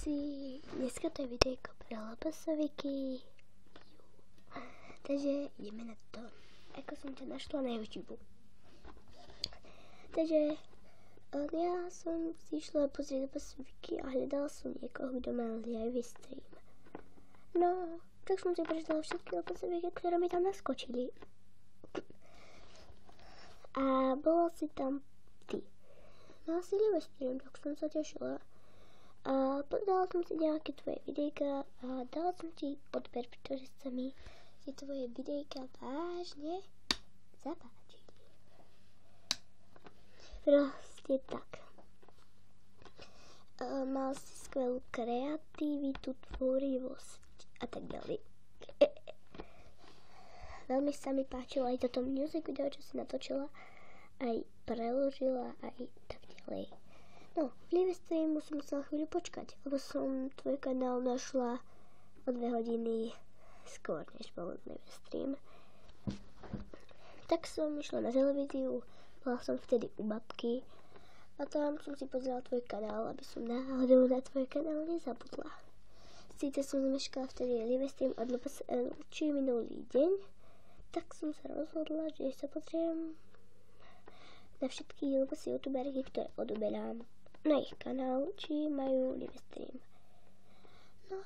všetci, dneska to je videjko pre LPS-oviky. Takže ideme na to. Ako som ťa našla na YouTube. Takže ja som si išla pozrieť LPS-oviky a hľadala som niekoho, kto mal live stream. No, tak som si prečítala všetky LPS-oviky, ktoré mi tam naskočili. A bola si tam ty. Mala si live stream, tak som sa tešila. A dala som si nejaké tvoje videjka a dala som ti odber, pretože sa mi si tvoje videjka vážne zapáčili. Proste tak. Mal si skvelú kreativitu, tvorivosť a tak ďalej. Veľmi sa mi páčilo aj toto music video, čo si natočila, aj preložila, aj tak ďalej. No, v live streamu som musela chvíľu počkať, lebo som tvoj kanál našla o 2 hodiny skôr, než bol live stream. Tak som išla na televíziu, bola som vtedy u babky a tam som si pozrela tvoj kanál, aby som náhodou na tvoj kanál nezabudla. Síce som zmeškala vtedy live stream od LPS-l či minulý deň, tak som sa rozhodla, že sa pozriem na všetky LPS youtuberky, ktoré odoberám na ich kanál, či majú live stream. No,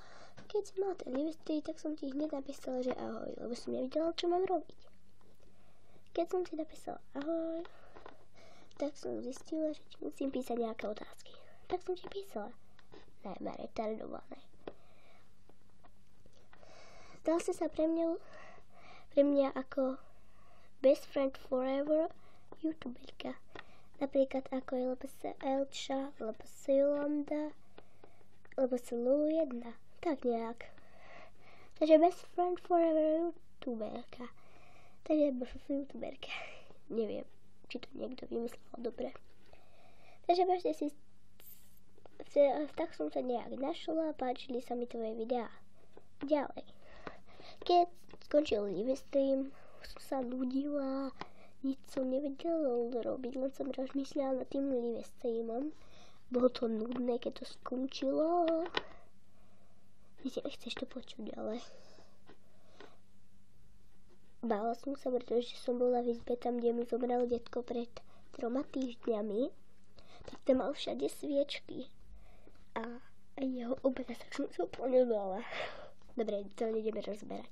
keď som mala ten live stream, tak som ti hneď napísala, že ahoj, lebo som nevidela, čo mám robiť. Keď som ti napísala ahoj, tak som zistila, že ti musím písať nejaké otázky. Tak som ti písala. Najmä retardované. Zdal si sa pre mňa ako best friend forever youtuberka. Napríklad ako je LPS Elča, LPS Jolanda, LPS Lu1, tak nejak. Takže best friend forever youtuberka. Takže youtuberka. Neviem, či to niekto vymyslel dobre. Takže proste si tak som sa nejak našla, páčili sa mi tvoje videá. Ďalej. Keď skončil live stream, som sa nudila, nič som nevedela robiť, len som rozmýšľala nad tým live streamom. Bolo to nudné, keď to skončilo. Chceš to počuť, ale bála som sa, pretože som bola v izbe tam, kde mi zobral detko pred 3 týždňami. Tak tam mal všade sviečky. A jeho obrázok som sa úplne bála. Dobre, to nejdeme rozberať.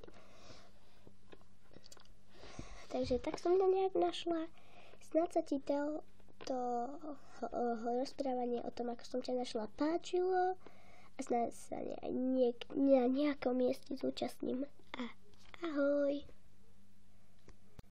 Takže tak som to nejak našla. Snáď sa ti to rozprávanie o tom, ako som ťa našla, páčilo. A snáď sa na nejakom mieste zúčastním. A